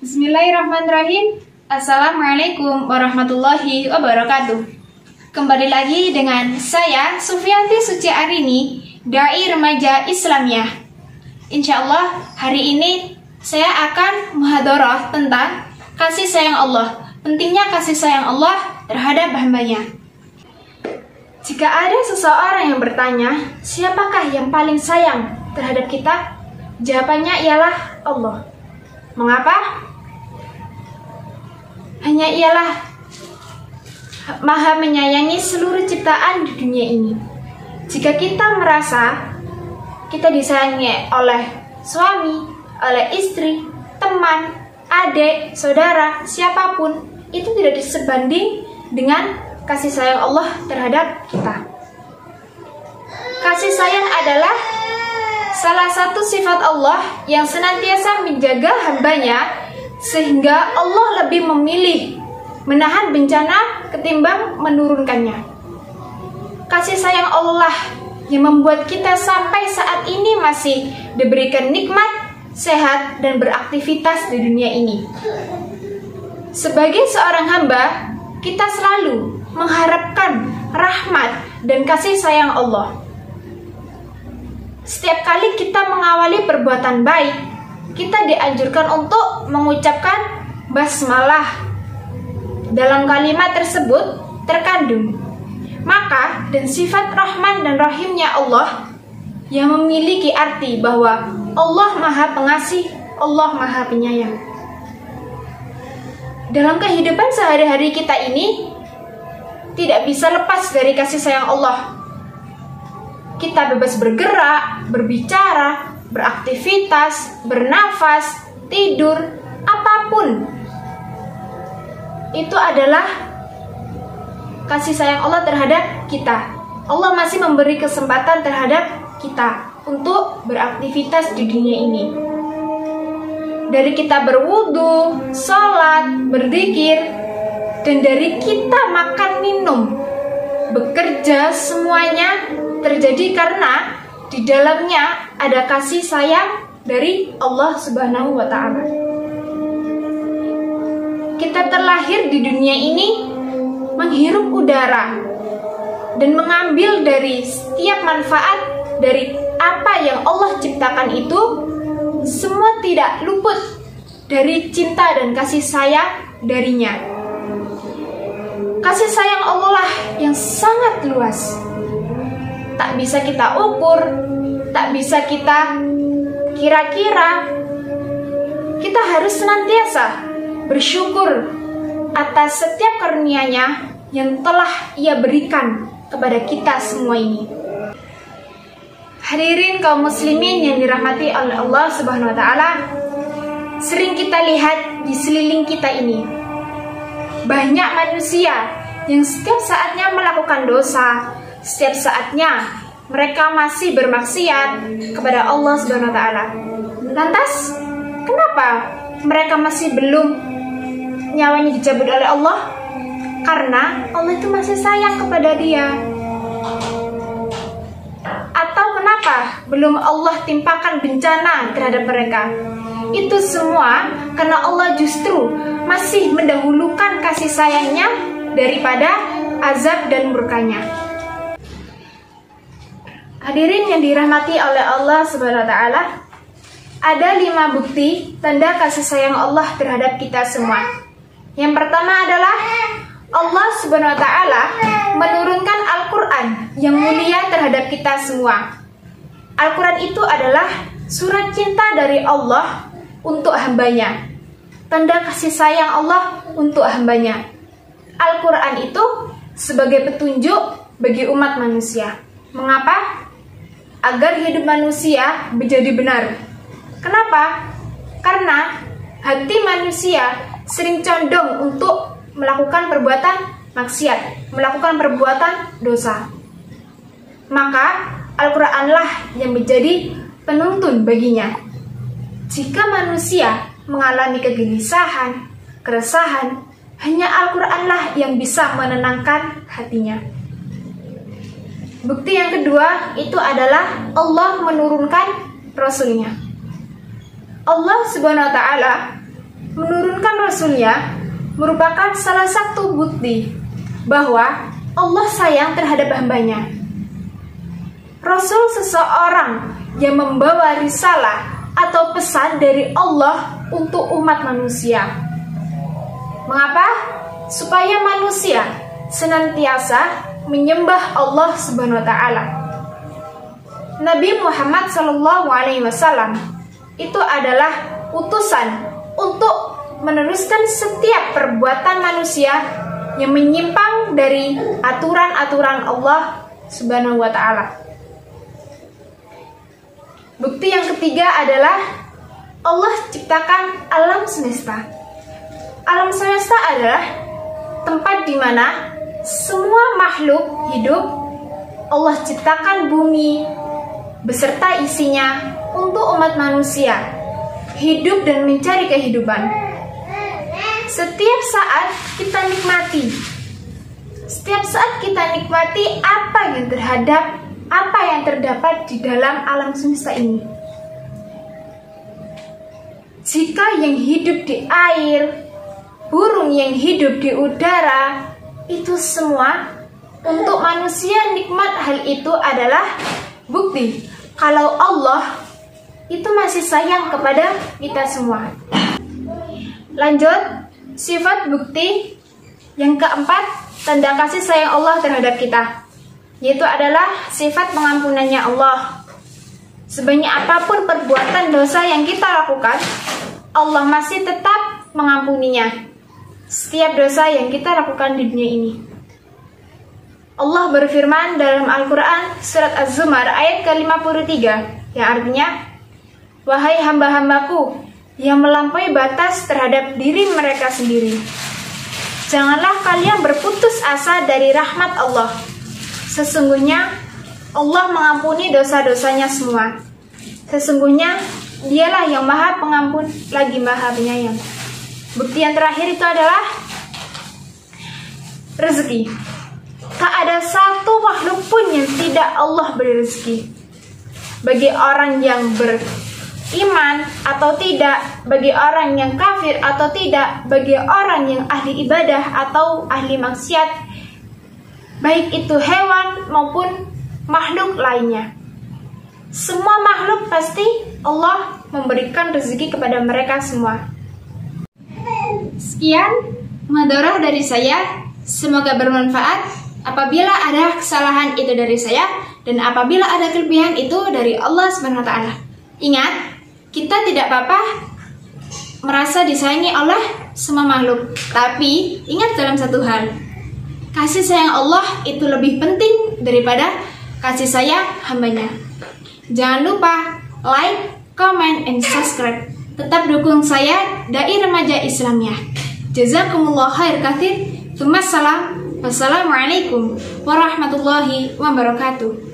Bismillahirrahmanirrahim. Assalamualaikum warahmatullahi wabarakatuh. Kembali lagi dengan saya Sufianti Suci Arini, Dai Remaja Islamiyah. Insya Allah hari ini saya akan muhadharah tentang kasih sayang Allah. Pentingnya kasih sayang Allah terhadap hambanya. Jika ada seseorang yang bertanya, siapakah yang paling sayang terhadap kita? Jawabannya ialah Allah. Mengapa? Hanya ialah Maha menyayangi seluruh ciptaan di dunia ini. Jika kita merasa kita disayangi oleh suami, oleh istri, teman, adik, saudara, siapapun, itu tidak sebanding dengan kasih sayang Allah terhadap kita. Kasih sayang adalah salah satu sifat Allah yang senantiasa menjaga hambanya, sehingga Allah lebih memilih menahan bencana ketimbang menurunkannya. Kasih sayang Allah yang membuat kita sampai saat ini masih diberikan nikmat, sehat, dan beraktivitas di dunia ini. Sebagai seorang hamba, kita selalu mengharapkan rahmat dan kasih sayang Allah. Setiap kali kita mengawali perbuatan baik, kita dianjurkan untuk mengucapkan basmalah. Dalam kalimat tersebut terkandung maka dan sifat Rahman dan Rahimnya Allah yang memiliki arti bahwa Allah Maha Pengasih, Allah Maha Penyayang. Dalam kehidupan sehari-hari kita ini tidak bisa lepas dari kasih sayang Allah. Kita bebas bergerak, berbicara, beraktivitas, bernafas, tidur, apapun. Itu adalah kasih sayang Allah terhadap kita. Allah masih memberi kesempatan terhadap kita untuk beraktivitas di dunia ini. Dari kita berwudu, sholat, berzikir, dan dari kita makan minum, bekerja, semuanya terjadi karena di dalamnya ada kasih sayang dari Allah Subhanahu wa Ta'ala. Kita terlahir di dunia ini menghirup udara dan mengambil dari setiap manfaat dari apa yang Allah ciptakan itu, semua tidak luput dari cinta dan kasih sayang darinya. Kasih sayang Allah lah yang sangat luas, tak bisa kita ukur, tak bisa kita kira-kira. Kita harus senantiasa bersyukur atas setiap karunia-Nya yang telah Ia berikan kepada kita semua ini. Hadirin kaum muslimin yang dirahmati oleh Allah Subhanahu wa Ta'ala, sering kita lihat di sekeliling kita ini banyak manusia yang setiap saatnya melakukan dosa, setiap saatnya mereka masih bermaksiat kepada Allah Subhanahu wa Ta'ala. Lantas, kenapa mereka masih belum nyawanya dicabut oleh Allah? Karena Allah itu masih sayang kepada dia. Atau kenapa belum Allah timpakan bencana terhadap mereka? Itu semua karena Allah justru masih mendahulukan kasih sayangnya daripada azab dan murkanya. Hadirin yang dirahmati oleh Allah Subhanahu wa Ta'ala, ada 5 bukti tanda kasih sayang Allah terhadap kita semua. Yang pertama adalah Allah Subhanahu wa Ta'ala menurunkan Al-Quran yang mulia terhadap kita semua. Al-Quran itu adalah surat cinta dari Allah untuk hambanya, tanda kasih sayang Allah untuk hambanya. Al-Quran itu sebagai petunjuk bagi umat manusia. Mengapa? Agar hidup manusia menjadi benar. Kenapa? Karena hati manusia sering condong untuk melakukan perbuatan maksiat, melakukan perbuatan dosa. Maka Al-Quranlah yang menjadi penuntun baginya. Jika manusia mengalami kegelisahan, keresahan, hanya Al-Quranlah yang bisa menenangkan hatinya. Bukti yang kedua itu adalah Allah menurunkan Rasulnya. Allah Subhanahu wa Ta'ala menurunkan Rasulnya merupakan salah satu bukti bahwa Allah sayang terhadap hambanya. Rasul seseorang yang membawa risalah atau pesan dari Allah untuk umat manusia. Mengapa? Supaya manusia senantiasa menyembah Allah Subhanahu wa taala. Nabi Muhammad SAW itu adalah utusan untuk meneruskan setiap perbuatan manusia yang menyimpang dari aturan-aturan Allah Subhanahu wa taala. Bukti yang ketiga adalah Allah ciptakan alam semesta. Alam semesta adalah tempat di mana semua makhluk hidup. Allah ciptakan bumi beserta isinya untuk umat manusia hidup dan mencari kehidupan. Setiap saat kita nikmati. Setiap saat kita nikmati apa yang terdapat di dalam alam semesta ini. Jika yang hidup di air, burung yang hidup di udara, itu semua untuk manusia nikmat. Hal itu adalah bukti kalau Allah itu masih sayang kepada kita semua. Lanjut, sifat bukti yang keempat, tanda kasih sayang Allah terhadap kita, yaitu adalah sifat pengampunannya Allah. Sebanyak apapun perbuatan dosa yang kita lakukan, Allah masih tetap mengampuninya. Setiap dosa yang kita lakukan di dunia ini. Allah berfirman dalam Al-Quran surat Az-Zumar ayat ke-53, yang artinya, wahai hamba-hambaku yang melampaui batas terhadap diri mereka sendiri, janganlah kalian berputus asa dari rahmat Allah. Sesungguhnya Allah mengampuni dosa-dosanya semua. Sesungguhnya Dialah yang Maha Pengampun lagi Maha Penyayang. Bukti yang terakhir itu adalah rezeki. Tak ada satu makhluk pun yang tidak Allah beri rezeki. Bagi orang yang beriman atau tidak, bagi orang yang kafir atau tidak, bagi orang yang ahli ibadah atau ahli maksiat, baik itu hewan maupun makhluk lainnya. Semua makhluk pasti Allah memberikan rezeki kepada mereka semua. Sekian muhadharah dari saya, semoga bermanfaat. Apabila ada kesalahan itu dari saya, dan apabila ada kelebihan itu dari Allah Subhanahu wa taala. Ingat, kita tidak apa-apa merasa disayangi oleh semua makhluk. Tapi ingat dalam satu hal, kasih sayang Allah itu lebih penting daripada kasih sayang hambanya. Jangan lupa like, comment, and subscribe. Tetap dukung saya, Dai Remaja Islamiyah. Jazakumullah khair katsir. Wassalamualaikum warahmatullahi wabarakatuh.